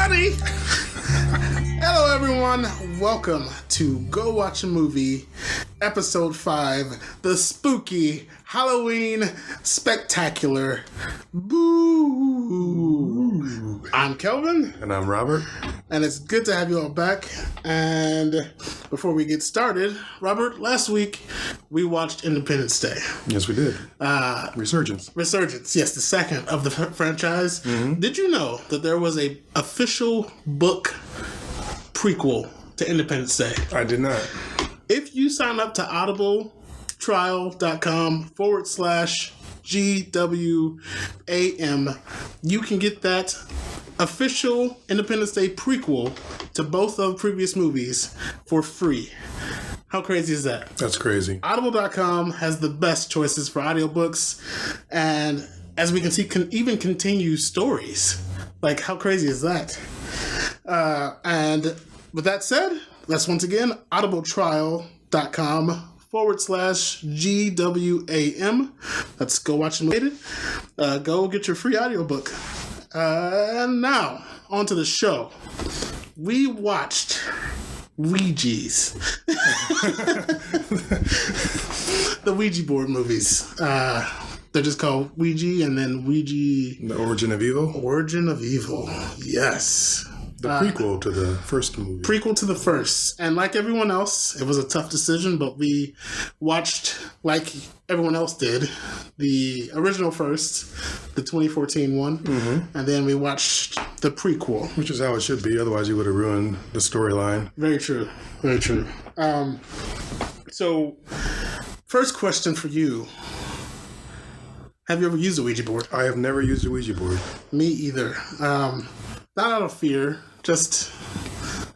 Ready? Hello, everyone. Welcome to Go Watch a Movie, Episode 5, the spooky Halloween spectacular. Boo! I'm Kelvin. And I'm Robert. And it's good to have you all back. And before we get started, Robert, last week we watched Independence Day. Yes, we did. Resurgence. Resurgence, yes, the second of the franchise. Mm-hmm. Did you know that there was a official book prequel to Independence Day? I did not. If you sign up to audibletrial.com/GWAM, you can get that official Independence Day prequel to both of previous movies for free. How crazy is that? That's crazy. Audible.com has the best choices for audiobooks, and as we can see, can even continue stories. Like, how crazy is that? And with that said, let's once again, audibletrial.com/GWAM. Let's go watch the movie. Go get your free audiobook. And now, on to the show. We watched Ouija's. The Ouija board movies. They're just called Ouija and then Ouija... The Origin of Evil? Origin of Evil, yes. The prequel to the first movie. Prequel to the first. And like everyone else, it was a tough decision, but we watched, like everyone else did, the original first, the 2014 one, and then we watched the prequel. Which is how it should be, otherwise you would have ruined the storyline. Very true. Very true. So, first question for you. Have you ever used a Ouija board? I have never used a Ouija board. Me either. Not out of fear, just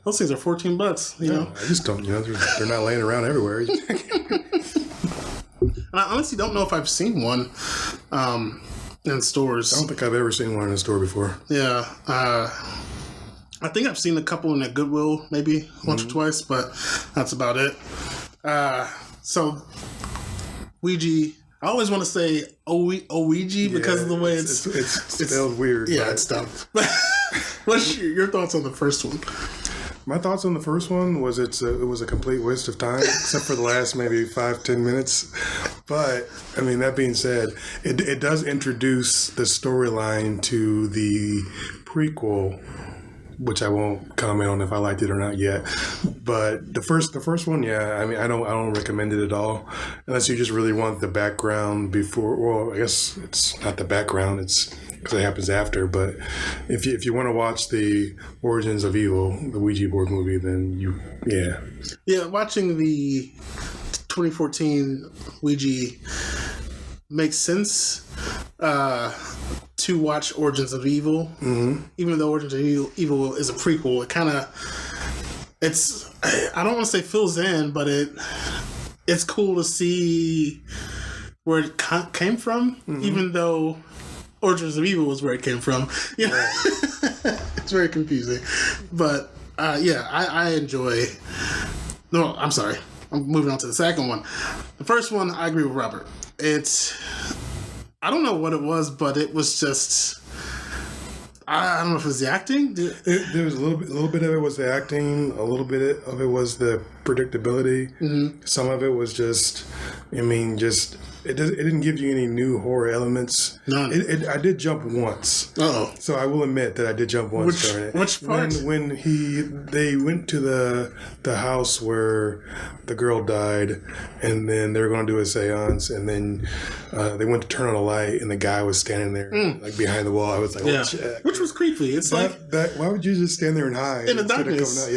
those things are $14, you know. I just don't, they're not laying around everywhere. And I honestly don't know if I've seen one in stores. I don't think I've ever seen one in a store before. Yeah. I think I've seen a couple in a Goodwill, maybe once or twice, but that's about it. So, Ouija. I always want to say Ouija because of the way it's spelled weird. Yeah, it's dumb. What's your thoughts on the first one? My thoughts on the first one was it was a complete waste of time, except for the last maybe 5-10 minutes. But, I mean, that being said, it does introduce the storyline to the prequel, which I won't comment on if I liked it or not yet. But the first one, yeah, I mean, I don't recommend it at all, unless you just really want the background before. Well, I guess it's not the background; it's because it happens after. But if you want to watch the Origins of Evil, the Ouija board movie, then yeah, watching the 2014 Ouija makes sense. To watch Origins of Evil, even though Origins of Evil is a prequel, it kind of, I don't want to say fills in, but it's cool to see where it came from, even though Origins of Evil was where it came from. You know? Right. It's very confusing. But, I enjoy... No, I'm sorry. I'm moving on to the second one. The first one, I agree with Robert. I don't know what it was, but it was just... I don't know if it was the acting. There was a little bit of it was the acting. A little bit of it was the predictability. Mm-hmm. Some of it was just... It didn't give you any new horror elements. None. I did jump once. Uh-oh. So I will admit that I did jump once during it. Which part? When they went to the house where the girl died, and then they were going to do a seance, and then they went to turn on a light, and the guy was standing there like behind the wall. I was like, oh, shit. Which was creepy. It's that, why would you just stand there and hide in the darkness?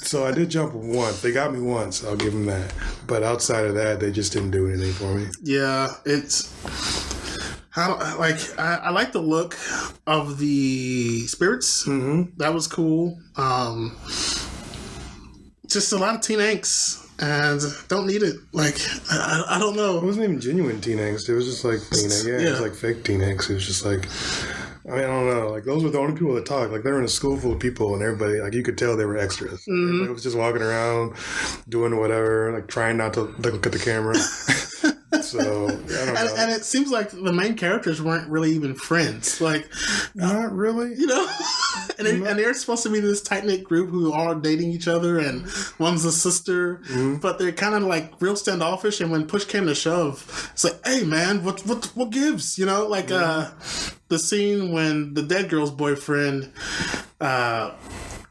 So I did jump once. They got me once. I'll give them that. But outside of that, they just didn't do anything for me. Yeah, I like the look of the spirits. Mm-hmm. That was cool. Just a lot of teen angst. And don't need it. Like, I don't know. It wasn't even genuine teen angst. It was just like teen angst. Yeah, it was like fake teen angst. It was just like... I mean, I don't know. Like, those were the only people that talked. Like, they were in a school full of people, and everybody, like, you could tell they were extras. Mm-hmm. Everybody was just walking around, doing whatever, like, trying not to look at the camera. So So I don't know. And it seems like the main characters weren't really even friends. Like, not really. you know, and they're supposed to be this tight knit group who are dating each other, and one's a sister, but they're kind of like real standoffish. And when push came to shove, it's like, hey man, what gives? You know, like the scene when the dead girl's boyfriend.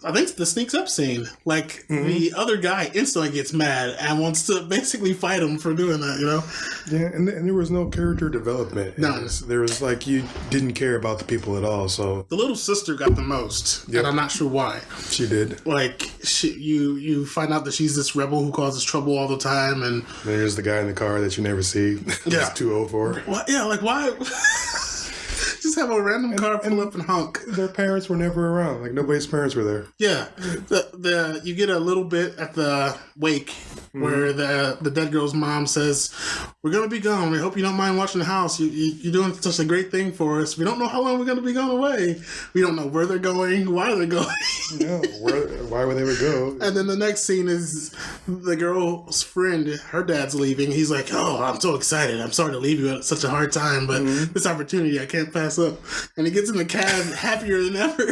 I think it's the sneaks up scene. Like, the other guy instantly gets mad and wants to basically fight him for doing that, you know? Yeah, and there was no character development. No. There was like, you didn't care about the people at all, so. The little sister got the most, and I'm not sure why. She did. Like, you find out that she's this rebel who causes trouble all the time, and... There's the guy in the car that you never see. Yeah. He's too old for. What? Yeah, like, why... Just have a random car pull up and honk. Their parents were never around. Like, nobody's parents were there. Yeah. You get a little bit at the wake where the dead girl's mom says, we're going to be gone. We hope you don't mind watching the house. You're doing such a great thing for us. We don't know how long we're going to be gone away. We don't know where they're going, why they're going. Yeah, why would they would go? And then the next scene is the girl's friend, her dad's leaving. He's like, oh, I'm so excited. I'm sorry to leave you at such a hard time, but this opportunity I can't pass up. And he gets in the cab happier than ever.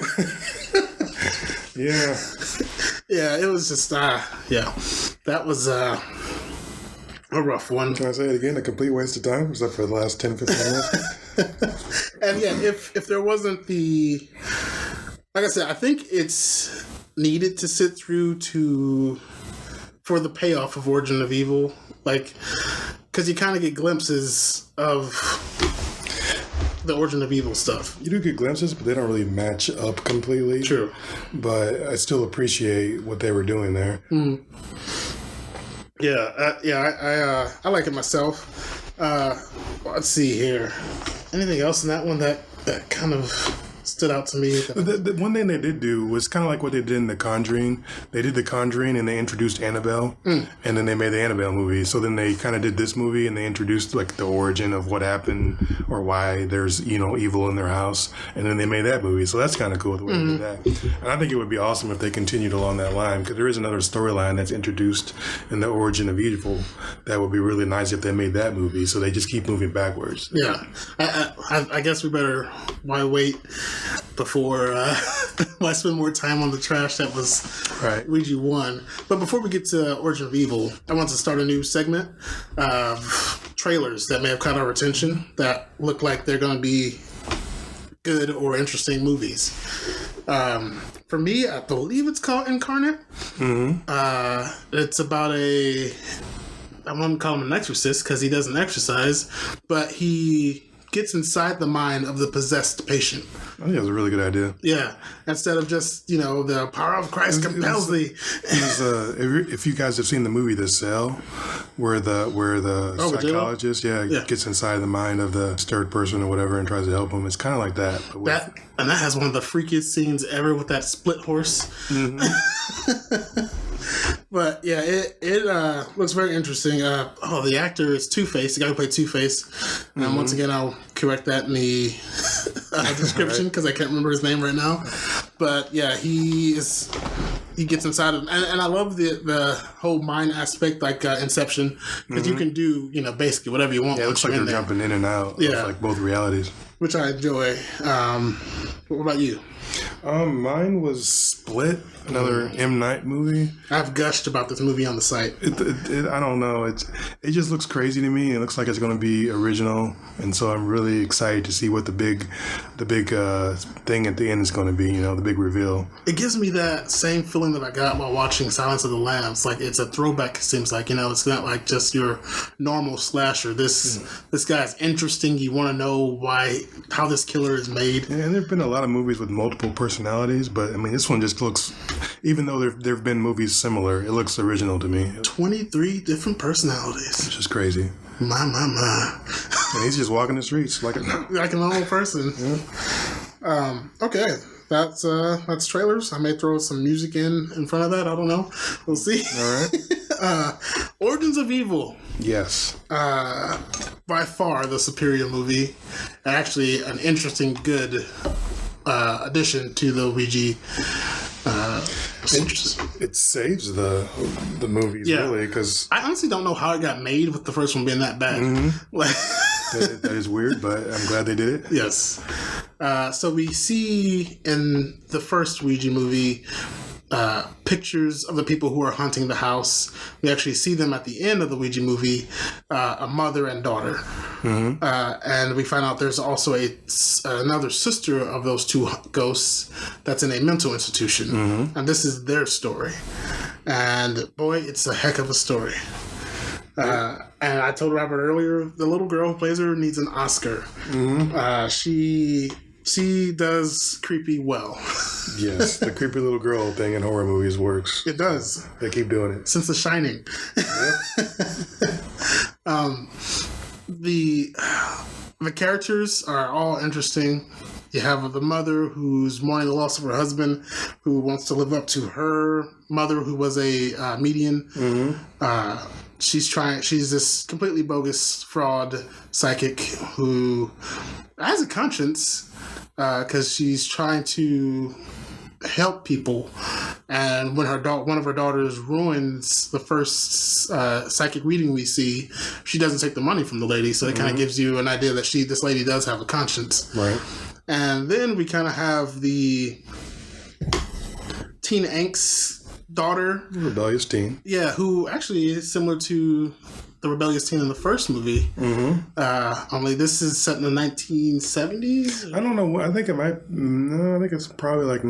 Yeah. Yeah, it was just, that was a rough one. Can I say it again? A complete waste of time, except for the last 10, 15 minutes. And yeah, if there wasn't like I said, I think it's needed to sit through for the payoff of Origin of Evil. Like, because you kind of get glimpses of the Origin of Evil stuff. You do get glimpses, but they don't really match up completely. True. But I still appreciate what they were doing there. Yeah, I like it myself. Let's see here. Anything else in that one that kind of stood out to me? The one thing they did do was kind of like what they did in The Conjuring. They did The Conjuring and they introduced Annabelle, and then they made the Annabelle movie. So then they kind of did this movie and they introduced like the origin of what happened or why there's evil in their house, and then they made that movie. So that's kind of cool the way they did that. And I think it would be awesome if they continued along that line, because there is another storyline that's introduced in the Origin of Evil that would be really nice if they made that movie. So they just keep moving backwards. Yeah, I guess we better wait before I spend more time on the trash that was Ouija 1. But before we get to Origin of Evil, I want to start a new segment of trailers that may have caught our attention that look like they're going to be good or interesting movies. For me, I believe it's called Incarnate. It's about I wouldn't call him an exorcist because he doesn't exercise, but he gets inside the mind of the possessed patient. I think it was a really good idea. Yeah. Instead of just, the power of Christ compels thee. If you guys have seen the movie The Cell, where the psychologist gets inside the mind of the third person or whatever and tries to help him, it's kind of like that. But that has one of the freakiest scenes ever with that split horse. But yeah, it looks very interesting. The actor is Two-Face, the guy who played Two-Face. Once again, I'll correct that in the description because I can't remember his name right now. But yeah, he gets inside of, and I love the whole mind aspect, like Inception, because you can do basically whatever you want. Yeah, it looks like they're jumping in and out of like both realities, which I enjoy. What about you? Mine was Split, another M. Night movie. I've gushed about this movie on the site. I don't know. It just looks crazy to me. It looks like it's going to be original, and so I'm really excited to see what the big thing at the end is going to be. The big reveal. It gives me that same feeling that I got while watching Silence of the Lambs. Like it's a throwback. It seems like it's not like just your normal slasher. This guy's interesting. You want to know how this killer is made. Yeah, and there've been a lot of movies with multiple personalities, but I mean, this one just looks. Even though there've been movies similar, it looks original to me. 23 different personalities. It's just crazy. My. And he's just walking the streets like a normal person. Yeah. Okay. That's trailers. I may throw some music in front of that. I don't know. We'll see. All right. Origins of Evil. Yes. By far the superior movie. Actually, an interesting, good addition to the Ouija It saves the movies, really, because I honestly don't know how it got made with the first one being that bad. Like, that is weird, but I'm glad they did it. Yes. So we see in the first Ouija movie pictures of the people who are haunting the house. We actually see them at the end of the Ouija movie, a mother and daughter. And we find out there's also another sister of those two ghosts that's in a mental institution. And this is their story. And boy, it's a heck of a story. And I told Robert earlier, the little girl who plays her needs an Oscar. She does creepy well. Yes, the creepy little girl thing in horror movies works. It does. They keep doing it. Since The Shining. The characters are all interesting. You have the mother who's mourning the loss of her husband, who wants to live up to her mother, who was a medium. She's this completely bogus fraud psychic who has a conscience because she's trying to help people. And when one of her daughters ruins the first psychic reading we see, she doesn't take the money from the lady. So it kind of gives you an idea that this lady does have a conscience. Right. And then we kind of have the teen angst daughter. Rebellious teen. Yeah, who actually is similar to the rebellious teen in the first movie. Only this is set in the 1970s? I don't know. I think it might... No, I think it's probably like...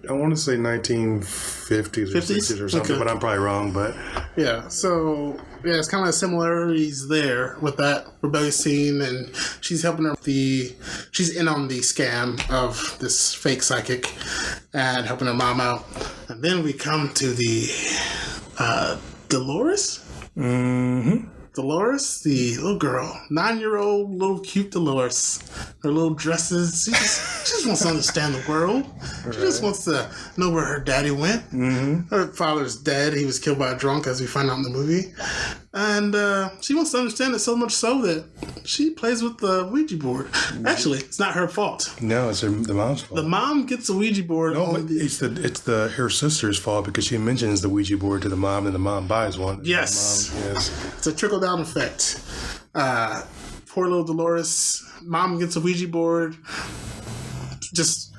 I want to say 1950s or 60s or something, but I'm probably wrong. But yeah, so... Yeah, it's kind of similarities there with that rebellious teen, and she's helping her she's in on the scam of this fake psychic and helping her mom out. And then we come to the Dolores? Dolores, the little girl, 9-year-old little cute Dolores. Her little dresses. She just wants to understand the world. She just wants to know where her daddy went. Her father's dead. He was killed by a drunk, as we find out in the movie. And she wants to understand it so much so that she plays with the Ouija board. Actually, it's not her fault. No, it's the mom's fault. The mom gets a Ouija board. No, it's her sister's fault because she mentions the Ouija board to the mom, and the mom buys one. Yes. It's a trickle-down effect. Poor little Dolores. Mom gets a Ouija board.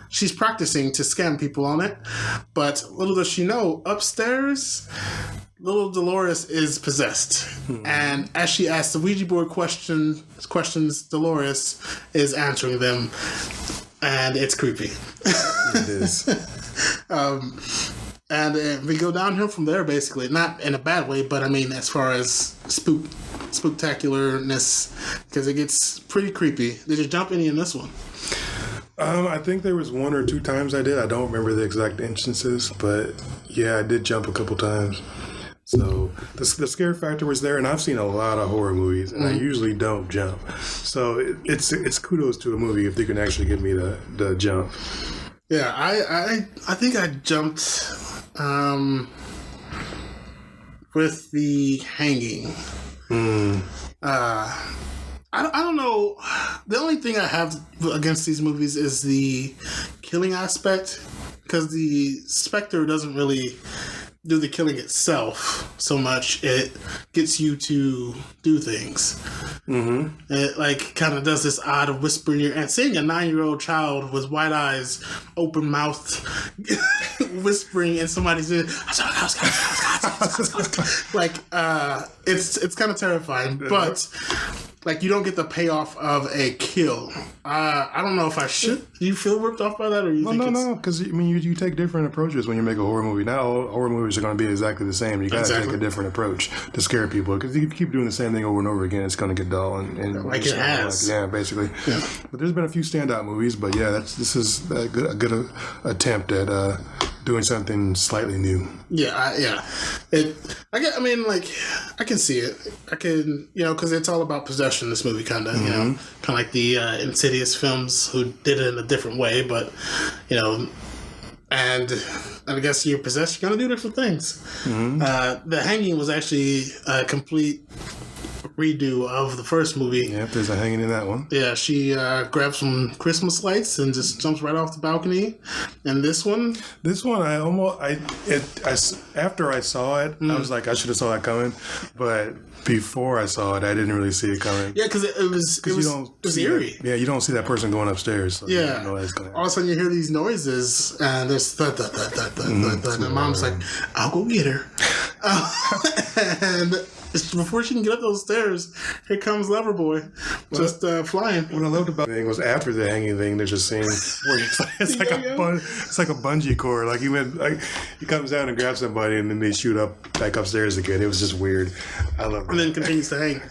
She's practicing to scam people on it. But little does she know, upstairs, little Dolores is possessed. And as she asks the Ouija board questions, Dolores is answering them. And it's creepy. It is. And we go downhill from there, basically. Not in a bad way, but I mean, as far as spooktacularness, because it gets pretty creepy. Did you jump any in this one? I think there was 1 or 2 times I did. I don't remember the exact instances, but yeah, I did jump a couple times. So the scare factor was there, and I've seen a lot of horror movies, and I usually don't jump. So it's kudos to a movie if they can actually get me to jump. Yeah, I think I jumped with the hanging. I don't know. The only thing I have against these movies is the killing aspect, because the specter doesn't really do the killing itself so much. It gets you to do things. It like kind of does this odd whisper in your ear. And seeing a 9-year-old child with wide eyes, open mouth, whispering in somebody's ear, like it's kind of terrifying. But like, you don't get the payoff of a kill. I don't know if I should. Do you feel ripped off by that, or you think No, because I mean, you take different approaches when you make a horror movie. Not all horror movies are going to be exactly the same. You got to take a different approach to scare people, because if you keep doing the same thing over and over again, it's going to get dull. And like it has. Basically. Yeah. But there's been a few standout movies, but yeah, this is a good attempt at doing something slightly new. Yeah. I can see it. I can, because it's all about possession. This movie kind of, kind of like the Insidious films, who did it in a different way, but and I guess you're possessed, you're gonna do different things. The hanging was actually a complete redo of the first movie. Yeah, there's a hanging in that one. Yeah, she grabs some Christmas lights and just jumps right off the balcony. And this one, after I saw it, I was like, I should have saw that coming. But before I saw it, I didn't really see it coming. yeah, because it was eerie. You don't see that person going upstairs. So you don't know that's going to all of a sudden you hear these noises and there's thud, thud, thud, thud, thud, thud, thud, and the mom's like, I'll go get her. And before she can get up those stairs, here comes Loverboy, just flying. What I loved about the thing was after the hanging thing, there's a scene where it's like a bungee cord. Like he comes down and grabs somebody, and then they shoot up back upstairs again. It was just weird. I love it. And then continues to hang.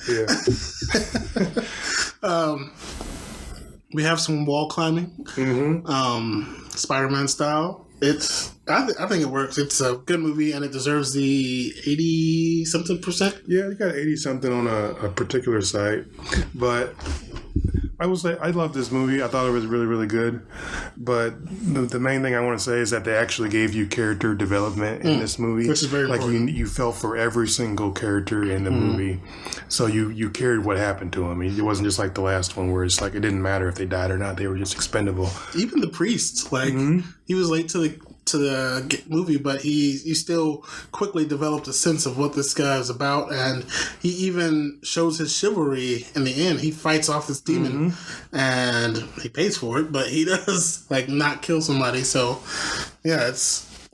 Yeah. We have some wall climbing, Spider-Man style. I think it works. It's a good movie, and it deserves the 80-something%. Yeah, you got 80-something on a particular site, but I will say I love this movie. I thought it was really, really good. But the main thing I want to say is that they actually gave you character development in this movie, which is very important. You felt for every single character in the movie, so you cared what happened to them. It wasn't just like the last one where it's like it didn't matter if they died or not; they were just expendable. Even the priest, he was late to the movie, but he still quickly developed a sense of what this guy is about, and he even shows his chivalry in the end. He fights off this demon, and he pays for it, but he does not kill somebody. So yeah,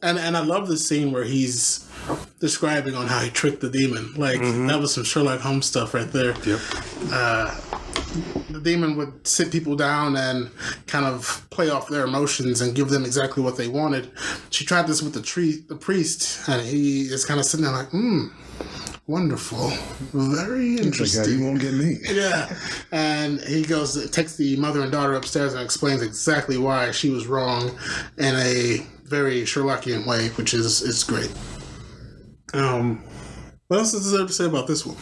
and I love the scene where he's describing on how he tricked the demon. That was some Sherlock Holmes stuff right there. Yep. The demon would sit people down and kind of play off their emotions and give them exactly what they wanted. She tried this with the priest, and he is kind of sitting there like, wonderful, very interesting. Like, you won't get me. Yeah, and he takes the mother and daughter upstairs and explains exactly why she was wrong in a very Sherlockian way, which is great. What else is there to say about this one?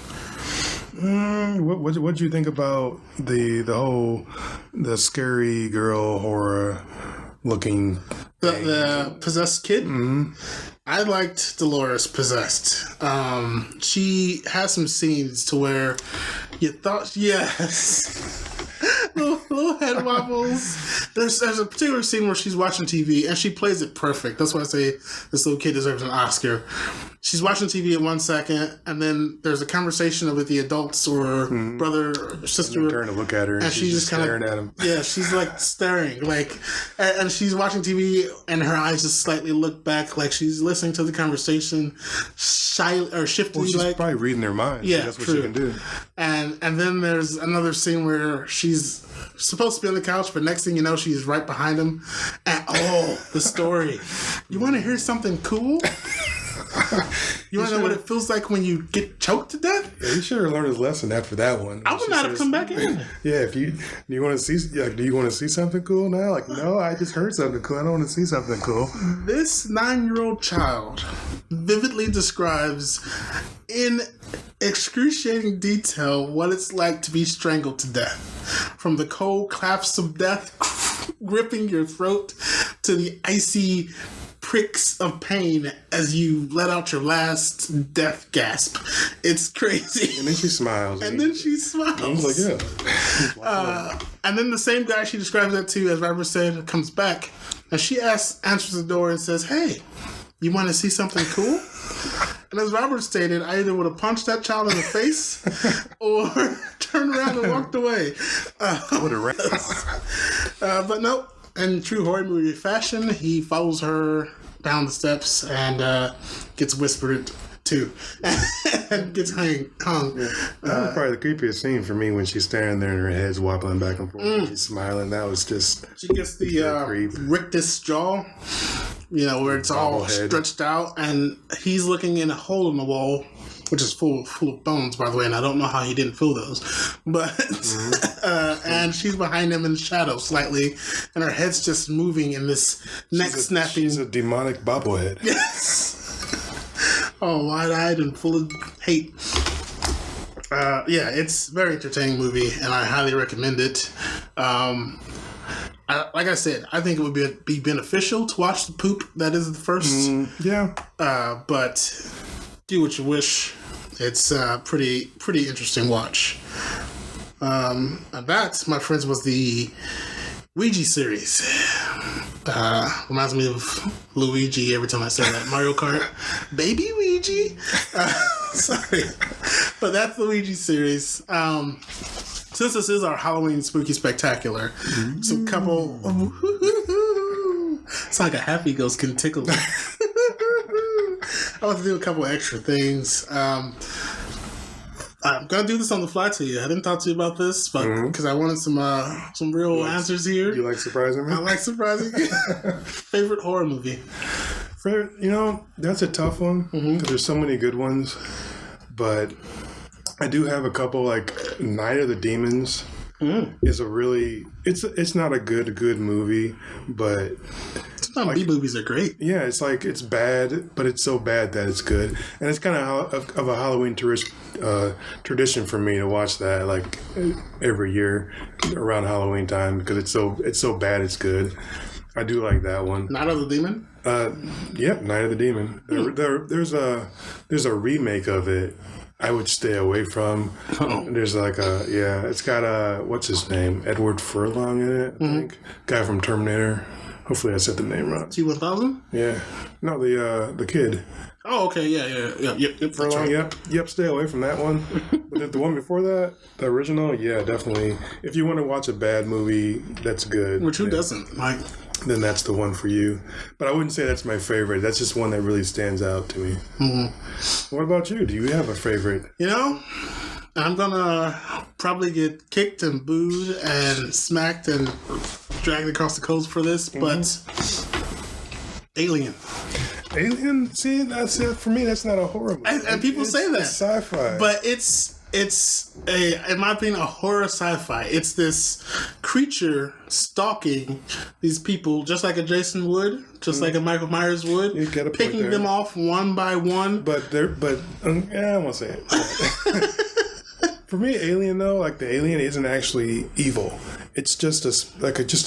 What did you think about the scary girl horror looking the possessed kid? I liked Dolores possessed. She has some scenes to where you thought, yes. little head wobbles. There's a particular scene where she's watching TV and she plays it perfect. That's why I say this little kid deserves an Oscar. She's watching TV in 1 second, and then there's a conversation with the adults or brother or sister. And turn to look at her, and she's just staring at him. Yeah, she's staring, and she's watching TV, and her eyes just slightly look back, like she's listening to the conversation, shy or shifty. Well, she's probably reading their minds. Yeah, that's what true. she can do. And then there's another scene where she's supposed to be on the couch, but next thing you know, she's right behind him. And the story. You want to hear something cool? You want to know what it feels like when you get choked to death? Yeah, he should have learned his lesson after that one. I would not have come back in. Yeah, do you want to see something cool now? Like, no, I just heard something cool. I don't want to see something cool. This 9-year-old child vividly describes in excruciating detail what it's like to be strangled to death. From the cold clasps of death gripping your throat to the icy pricks of pain as you let out your last death gasp. It's crazy. And then she smiles. And then she smiles. I was like, yeah. And then the same guy she describes that to, as Robert said, comes back. And she answers the door and says, "Hey, you want to see something cool?" And as Robert stated, I either would have punched that child in the face or turned around and walked away. But no. In true horror movie fashion, he follows her down the steps and gets whispered to and gets hung. Yeah. That was probably the creepiest scene for me when she's standing there and her head's wobbling back and forth. And she's smiling. That was just... She gets the rictus jaw, where it's all stretched out, and he's looking in a hole in the wall, which is full of bones, by the way, and I don't know how he didn't fill those. But and she's behind him in the shadow slightly, and her head's just moving in this neck-snapping... She's a demonic bobblehead. Yes! Wide-eyed and full of hate. It's a very entertaining movie, and I highly recommend it. Like I said, I think it would be beneficial to watch the poop that is the first. Yeah. But do what you wish. It's a pretty interesting watch. And that, my friends, was the Ouija series. Reminds me of Luigi every time I say that. Mario Kart. Baby Ouija? Sorry. But that's the Ouija series. Since this is our Halloween Spooky Spectacular, some couple... It's like a happy ghost can tickle me. I want to do a couple extra things. I'm gonna do this on the fly to you. I didn't talk to you about this, but because I wanted some real answers here. You like surprising me? I like surprising you. Favorite horror movie? That's a tough one because there's so many good ones. But I do have a couple. Like Night of the Demons is a really. It's not a good movie, but. Some B movies are great. Yeah, it's like it's bad, but it's so bad that it's good, and it's kind of a Halloween tradition for me to watch that like every year around Halloween time because it's so bad it's good. I do like that one. Night of the Demon. Yep, Night of the Demon. There's a remake of it. I would stay away from. There's like it's got what's his name, Edward Furlong in it. I think guy from Terminator. Hopefully I said the name right. T-1000? Yeah. No, the kid. Oh, okay. Yep. Furlong, right. Yep. Stay away from that one. But the one before that, the original, yeah, definitely. If you want to watch a bad movie, that's good. Which who doesn't? Like, then that's the one for you. But I wouldn't say that's my favorite. That's just one that really stands out to me. What about you? Do you have a favorite? I'm gonna probably get kicked and booed and smacked and dragged across the coast for this, but Alien. See, that's it for me. That's not a horror movie. And people say that. It's sci-fi. But it's in my opinion, a horror sci-fi. It's this creature stalking these people, just like a Jason would, just like a Michael Myers would, picking them off one by one. But I won't say it. For me, Alien though, like the alien isn't actually evil. It's just a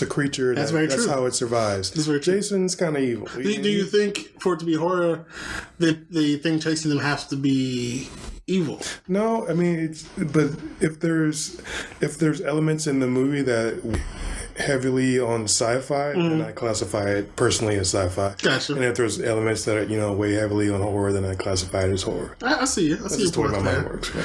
creature. That's very true. That's how it survives. That's very true. Jason's kind of evil. Do you think for it to be horror, the thing chasing them has to be evil? No, I mean but if there's elements in the movie that heavily on sci-fi, then I classify it personally as sci-fi. Gotcha. And if there's elements that are way heavily on horror, then I classify it as horror. I see it. I see That's your the way point my there. mind works. Yeah.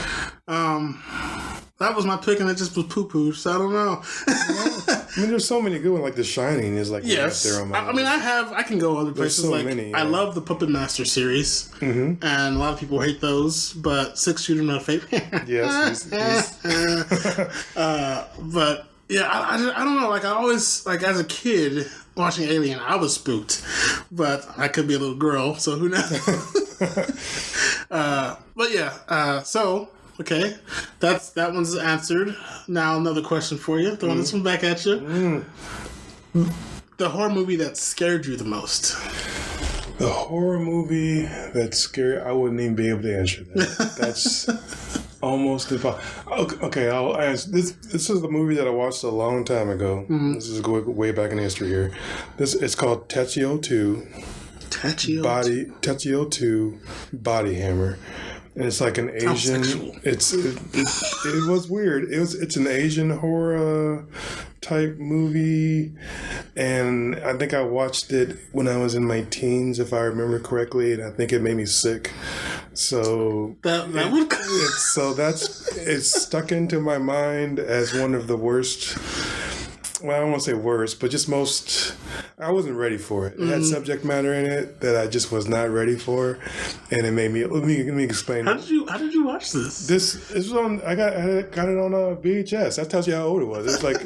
That was my pick, and it just was poo-poo, so I don't know. I mean, there's so many good ones. Like The Shining is like yes. right there on my I mean, I can go other places. so like many, yeah. I love the Puppet Master series, and a lot of people hate those. But Six Shooter Not a Fate. Yes. But yeah, I don't know. Like I always as a kid watching Alien, I was spooked, but I could be a little girl, so who knows? But yeah, so. Okay, that one's answered. Now another question for you. Throwing this one back at you. The horror movie that scared you the most. The horror movie that scared, I wouldn't even be able to answer that. That's almost impossible. Okay, I'll answer. This is the movie that I watched a long time ago. This is going way back in history here. It's called Tetsuo 2. Tetsuo 2 Body Hammer. And it's like an Asian. It was weird. It's an Asian horror type movie, and I think I watched it when I was in my teens, if I remember correctly, and I think it made me sick. So it's stuck into my mind as one of the worst. Well, I don't want to say worst, but just most. I wasn't ready for it. It had subject matter in it that I just was not ready for, and it made me. Let me explain. How did you watch this? This was on. I got it on a VHS. That tells you how old it was. It's like.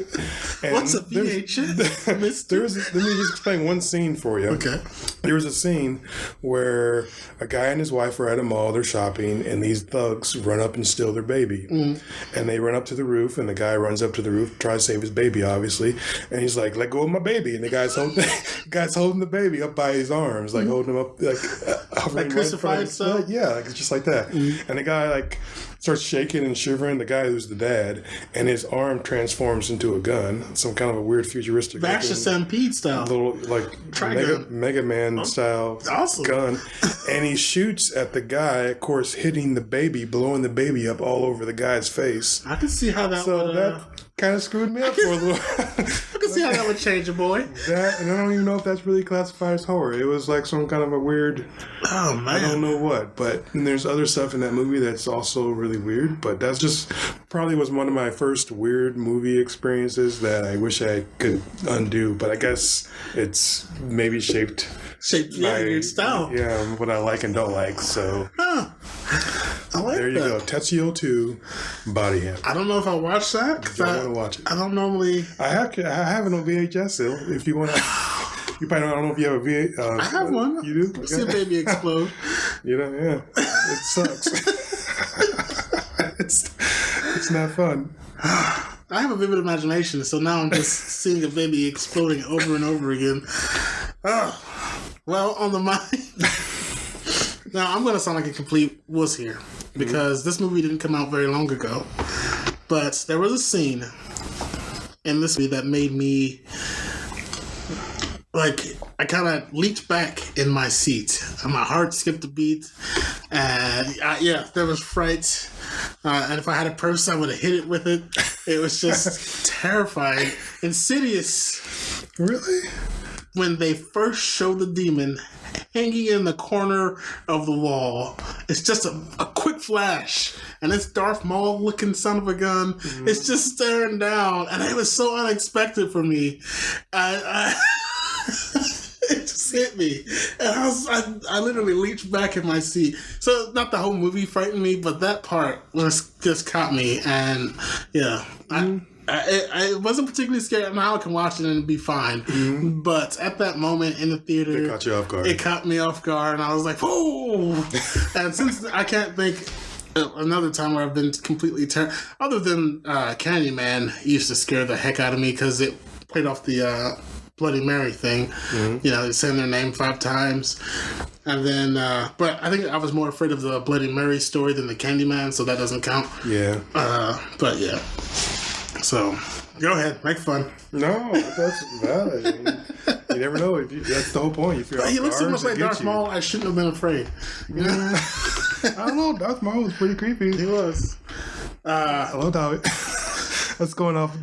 What's a VHS? Let me just explain one scene for you. Okay. There was a scene where a guy and his wife are at a mall. They're shopping, and these thugs run up and steal their baby. And they run up to the roof, and the guy runs up to the roof, tries to save his baby, obviously. And he's like, "Let go of my baby!" And the guy's holding the baby up by his arms, like holding him up, like crucified stuff. Yeah, like just like that. And the guy starts shaking and shivering. The guy who's the dad, and his arm transforms into a gun, some kind of a weird futuristic. Baxter Stampede style, little like Mega Man style gun, and he shoots at the guy. Of course, hitting the baby, blowing the baby up all over the guy's face. I can see how that would. That kind of screwed me up for a little. I can see how that would change a boy. That, and I don't even know if that's really classified as horror. It was like some kind of a weird. Oh man, I don't know what, but there's other stuff in that movie that's also really weird. But that's just probably was one of my first weird movie experiences that I wish I could undo. But I guess it's maybe shaped your style. Yeah, what I like and don't like. So. Huh. I like there you that. go. Tetsuo 2, Body Him. I don't know if I watched that. You don't want to watch it. I don't normally. I have it on VHS still. If you want to. You probably don't, I don't know if you have a VHS. I have one. You do? See a baby explode. You know, yeah. It sucks. It's not fun. I have a vivid imagination, so now I'm just seeing a baby exploding over and over again. Well, on the mind. Now, I'm going to sound like a complete wuss here, because this movie didn't come out very long ago. But there was a scene in this movie that made me, like, I kind of leaped back in my seat. And my heart skipped a beat. And, there was fright. And if I had a purse, I would have hit it with it. It was just terrifying. Insidious. Really? When they first show the demon hanging in the corner of the wall, it's just a quick flash, and it's Darth Maul looking son of a gun. Mm-hmm. It's just staring down, and it was so unexpected for me. It just hit me, and I literally leaped back in my seat. So not the whole movie frightened me, but that part just caught me, and yeah. I wasn't particularly scared. Now I can watch it and be fine. Mm-hmm. But at that moment in the theater, it caught you off guard. It caught me off guard, and I was like, "Whoa!" And since I can't think another time where I've been completely other than Candyman used to scare the heck out of me because it played off the Bloody Mary thing. Mm-hmm. You know, saying their name 5 times. And then, but I think I was more afraid of the Bloody Mary story than the Candyman, so that doesn't count. Yeah. But yeah. So, go ahead, make fun. No, that's valid. I mean, you never know. That's the whole point. If you're he looks so much like Darth Maul, I shouldn't have been afraid. You know? I don't know. Darth Maul was pretty creepy. He was. I loved how that's going off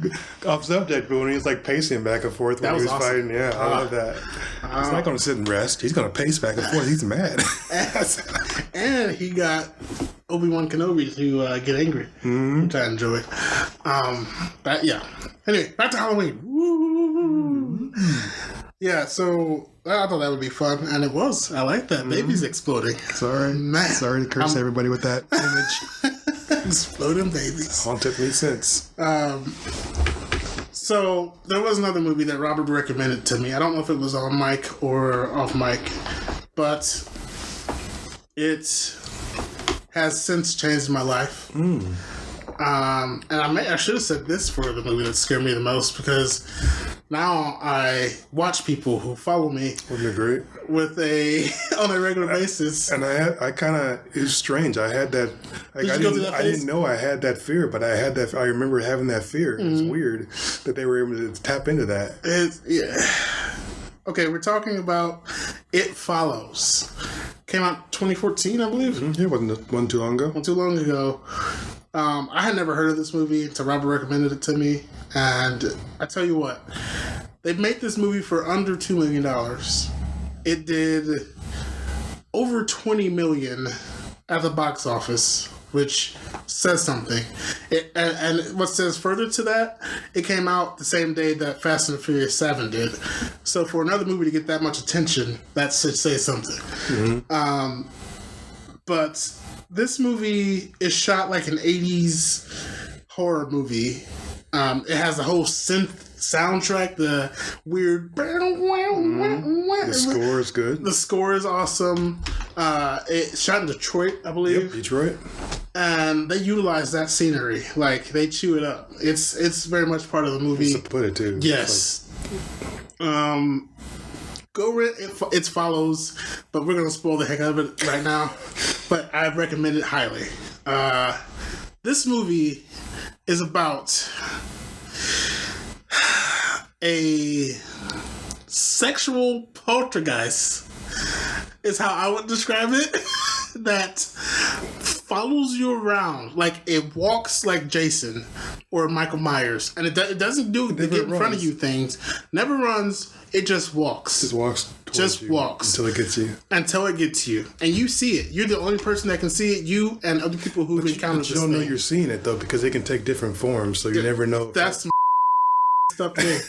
subject, but when he was like pacing back and forth when he was fighting, yeah, I love that. He's not going to sit and rest. He's going to pace back and forth. He's mad. And he got Obi-Wan Kenobi to get angry, which I enjoyed. Yeah. Anyway, back to Halloween. Woo! Yeah, so I thought that would be fun, and it was. I like that. Babies exploding. Sorry. Man. Sorry to curse everybody with that image. Exploding babies. Haunted me since. So there was another movie that Robert recommended to me. I don't know if it was on mic or off mic, but it has since changed my life. And I should have said this for the movie that scared me the most, because now I watch people who follow me. Wasn't it great? On a regular basis. And I kind of, it was strange. I had that. Like, I didn't know I had that fear, but I had that. I remember having that fear. It's weird that they were able to tap into that. Okay, we're talking about It Follows. Came out 2014, I believe. Yeah, wasn't too long ago. Not too long ago. I had never heard of this movie until Robert recommended it to me. And I tell you what, they made this movie for under $2 million. It did over $20 million at the box office, which says something. And what says further to that, it came out the same day that Fast and Furious 7 did. So for another movie to get that much attention, that should say something. Mm-hmm. But this movie is shot like an 80s horror movie. It has the whole synth soundtrack, the weird... The score is good. The score is awesome. It's shot in Detroit, I believe. Yep, Detroit. And they utilize that scenery. Like, they chew it up. It's very much part of the movie. It's to put it, too. Yes. Go rent It Follows, but we're going to spoil the heck out of it right now. But I recommend it highly. This movie is about a sexual poltergeist, is how I would describe it, that follows you around. Like, it walks like Jason or Michael Myers, and it doesn't do the get in front of you things. Never runs. It just walks. Just walks. Just walks until it gets you. Until it gets you, and you see it. You're the only person that can see it. You and other people who've encountered this. You don't know you're seeing it though, because it can take different forms, so you never know. That's stuff there.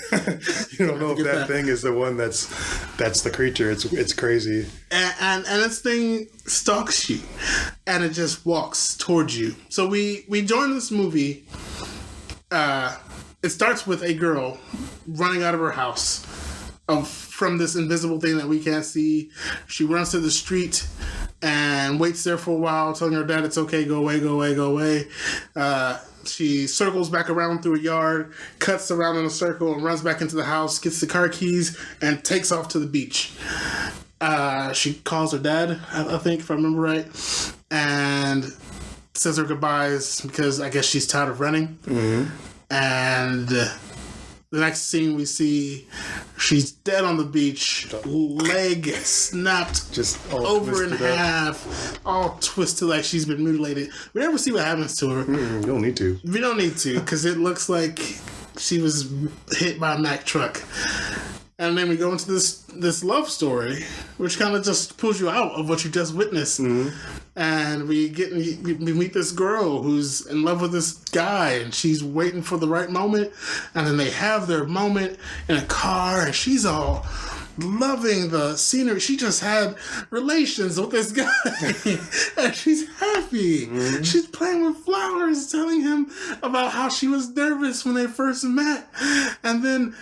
You don't know if that thing is the one that's the creature. It's crazy. And this thing stalks you, and it just walks towards you. So we join this movie. It starts with a girl running out of her house from this invisible thing that we can't see. She runs to the street and waits there for a while, telling her dad it's okay, go away, go away, go away. She circles back around through a yard, cuts around in a circle, and runs back into the house, gets the car keys, and takes off to the beach. She calls her dad, I think, if I remember right, and says her goodbyes because I guess she's tired of running. Mm-hmm. And the next scene we see, she's dead on the beach, leg snapped just over in half, all twisted like she's been mutilated. We never see what happens to her. You don't need to. We don't need to, because it looks like she was hit by a Mack truck. And then we go into this love story, which kind of just pulls you out of what you just witnessed. Mm-hmm. And we meet this girl who's in love with this guy, and she's waiting for the right moment. And then they have their moment in a car, and she's all loving the scenery. She just had relations with this guy, and she's happy. Mm-hmm. She's playing with flowers, telling him about how she was nervous when they first met. And then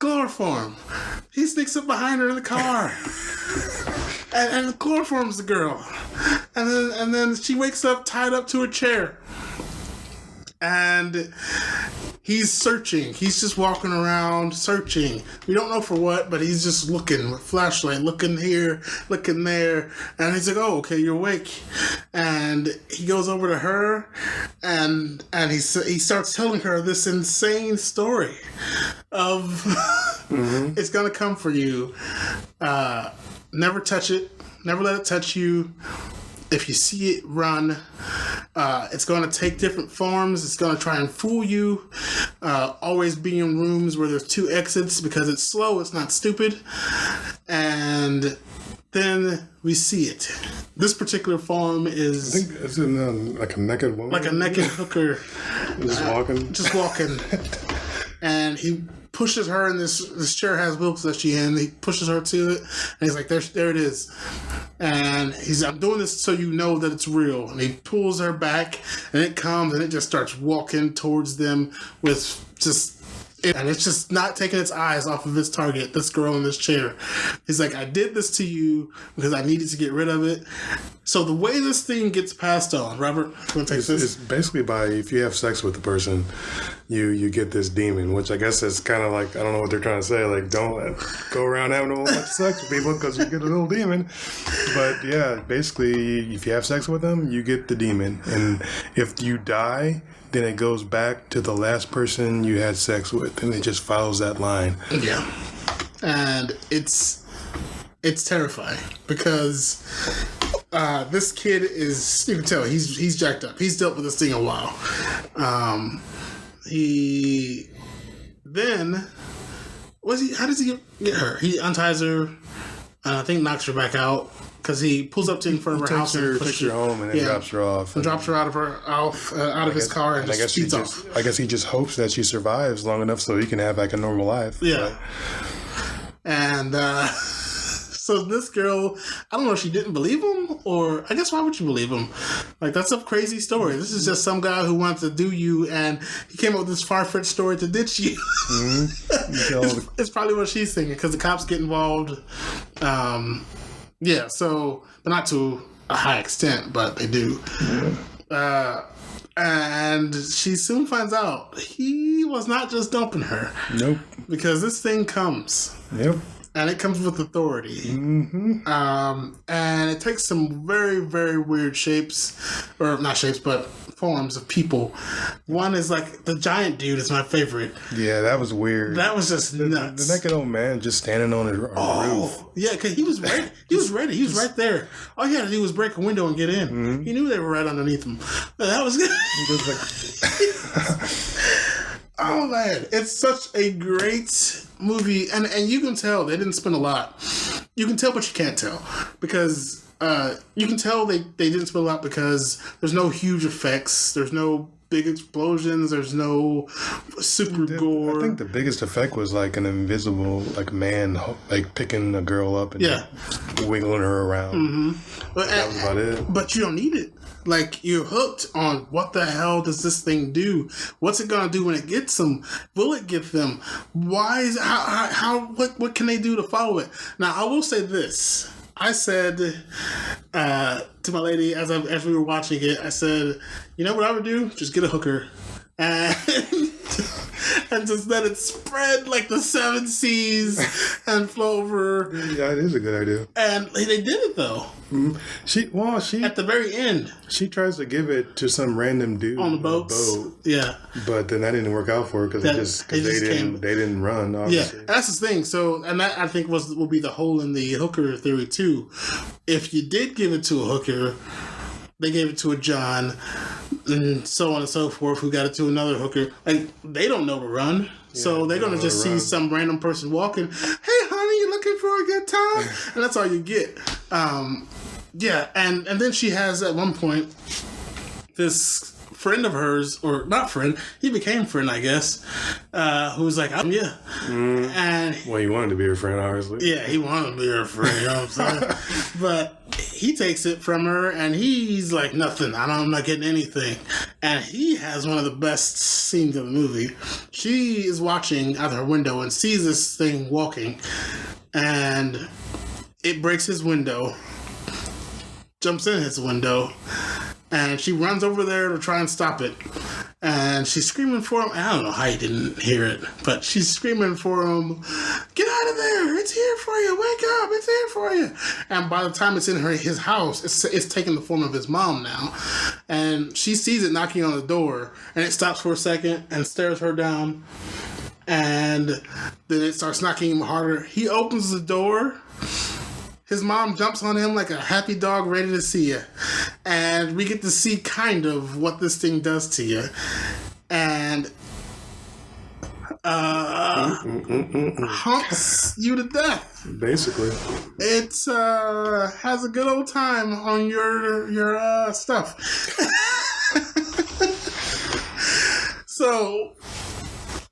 chloroform. He sneaks up behind her in the car. and chloroforms the girl. And then she wakes up tied up to a chair. And he's searching. He's just walking around searching. We don't know for what, but he's just looking with flashlight, looking here, looking there. And he's like, oh, okay, you're awake. And he goes over to her, and he starts telling her this insane story of mm-hmm. It's going to come for you. Never touch it. Never let it touch you. If you see it, run. It's going to take different forms. It's going to try and fool you. Always be in rooms where there's 2 exits because it's slow. It's not stupid. And then we see it. This particular form is... I think it's in like a naked woman. Like a naked hooker. Just walking. And he pushes her, and this chair has wheels that she in. He pushes her to it, and he's like, there it is. And I'm doing this so you know that it's real. And he pulls her back, and it comes, and it just starts walking towards them with just... And it's just not taking its eyes off of its target, this girl in this chair. He's like, I did this to you because I needed to get rid of it. So the way this thing gets passed on, Robert, you want to take this? It's basically if you have sex with the person, you get this demon, which I guess is kind of like, I don't know what they're trying to say, like, don't go around having a whole bunch of sex with people because you get a little demon. But yeah, basically, if you have sex with them, you get the demon. And if you die, then it goes back to the last person you had sex with, and it just follows that line. Yeah. And it's terrifying because this kid is, you can tell he's jacked up. He's dealt with this thing a while. How does he get her? He unties her and I think knocks her back out. Because he pulls up to in front of her house and takes her home and then drops her off. And drops her out of his car and just speeds off. I guess he just hopes that she survives long enough so he can have like a normal life. Yeah. But. And so this girl, I don't know if she didn't believe him, or I guess why would you believe him? Like, that's a crazy story. This is just some guy who wants to do you, and he came up with this far-fetched story to ditch you. Mm-hmm. It's probably what she's thinking, because the cops get involved. Yeah, so, but not to a high extent, but they do. Mm-hmm. And she soon finds out he was not just dumping her. Nope. Because this thing comes. Yep. and it comes with authority. Mm-hmm. And it takes some very, very weird shapes, or not shapes, but forms of people. One is like the giant dude is my favorite. Yeah, that was weird. That was just nuts. The naked old man just standing on the roof. Yeah, because he was ready. He was ready. He was right there. All he had to do was break a window and get in. Mm-hmm. He knew they were right underneath him. That was good. Oh man, it's such a great movie, and you can tell they didn't spend a lot. You can tell, but you can't tell because you can tell they didn't spend a lot because there's no huge effects, there's no big explosions, there's no super gore. I think the biggest effect was like an invisible man like picking a girl up and wiggling her around. Mm-hmm. But that was about it. But you don't need it. Like, you're hooked on what the hell does this thing do? What's it gonna do when it gets them? Will it get them? Why is what can they do to follow it? Now, I will say this. I said to my lady as we were watching it, I said, you know what I would do? Just get a hooker and and just let it spread like the seven seas and flow over. Yeah, it is a good idea. And they did it though. Mm-hmm. She at the very end, she tries to give it to some random dude on the boat. Yeah, but then that didn't work out for her because they didn't run. Obviously. Yeah, that's the thing. So, and that I think will be the hole in the hooker theory too. If you did give it to a hooker, they gave it to a John, and so on and so forth, who got it to another hooker. Like, they don't know to run. So they're going to just see some random person walking, hey, honey, you looking for a good time? And that's all you get. Yeah, and then she has, at one point, this friend of hers, or not friend, he became friend, I guess, who's like, yeah. And well, he wanted to be her friend, obviously. Yeah, he wanted to be her friend, you know what I'm saying? But he takes it from her, and he's like, nothing, I'm not getting anything. And he has one of the best scenes of the movie. She is watching out her window and sees this thing walking, and it breaks his window, jumps in his window, and she runs over there to try and stop it. And she's screaming for him. I don't know how he didn't hear it, but she's screaming for him, get out of there, it's here for you, wake up, it's here for you. And by the time it's in his house, it's taking the form of his mom now. And she sees it knocking on the door, and it stops for a second and stares her down. And then it starts knocking him harder. He opens the door. His mom jumps on him like a happy dog ready to see you. And we get to see kind of what this thing does to you. And humps you to death. Basically. It has a good old time on your stuff. So,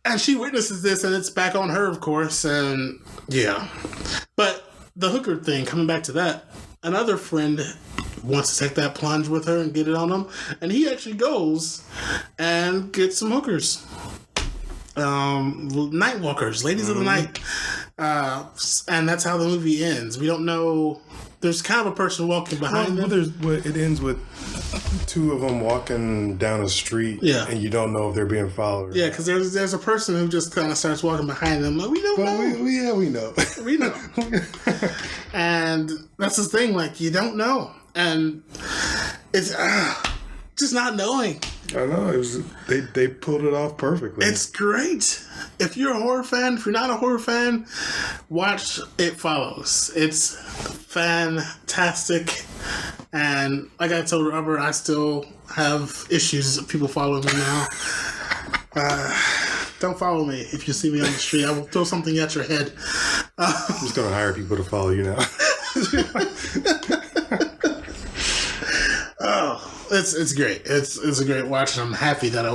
and she witnesses this, and it's back on her, of course, and yeah. But the hooker thing, coming back to that, another friend wants to take that plunge with her and get it on him, and he actually goes and gets some hookers. Night walkers, ladies of the night. And that's how the movie ends. We don't know. There's kind of a person walking behind them. It ends with two of them walking down a street, and you don't know if they're being followed. Yeah, because there's a person who just kind of starts walking behind them. Like, we don't know. We know. We know. And that's the thing. Like, you don't know, and it's just not knowing. I know. They pulled it off perfectly. It's great. If you're a horror fan, if you're not a horror fan, watch It Follows. It's fantastic. And like I told Robert, I still have issues of people following me now. Don't follow me if you see me on the street. I will throw something at your head. I'm just going to hire people to follow you now. Oh, it's great. It's a great watch, and I'm happy that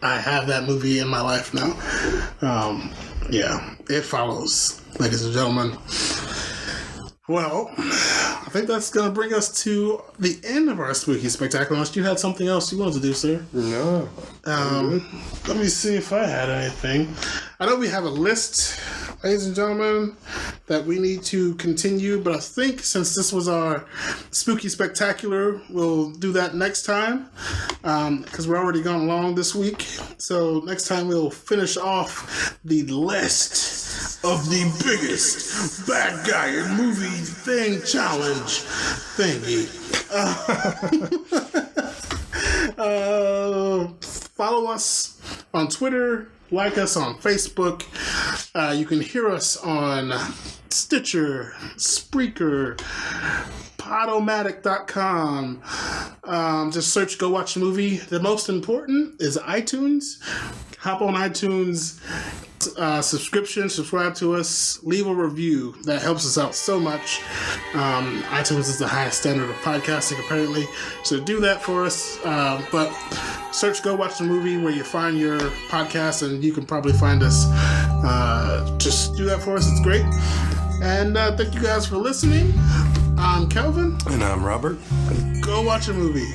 I have that movie in my life now. Yeah, It Follows, ladies and gentlemen. Well, I think that's going to bring us to the end of our Spooky Spectacular. Unless you had something else you wanted to do, sir. No. Let me see if I had anything. I know we have a list, ladies and gentlemen, that we need to continue, but I think since this was our Spooky Spectacular, we'll do that next time, because we're already gone long this week. So next time we'll finish off the list of the biggest bad guy in movie thing challenge thingy. Follow us on Twitter, like us on Facebook. You can hear us on Stitcher, Spreaker, Podomatic.com. Just search Go Watch a Movie. The most important is iTunes. Hop on iTunes, subscribe to us, leave a review. That helps us out so much. iTunes is the highest standard of podcasting, apparently. So do that for us. But search Go Watch the Movie where you find your podcast, and you can probably find us. Just do that for us. It's great. And thank you guys for listening. I'm Kelvin. And I'm Robert. Go watch a movie.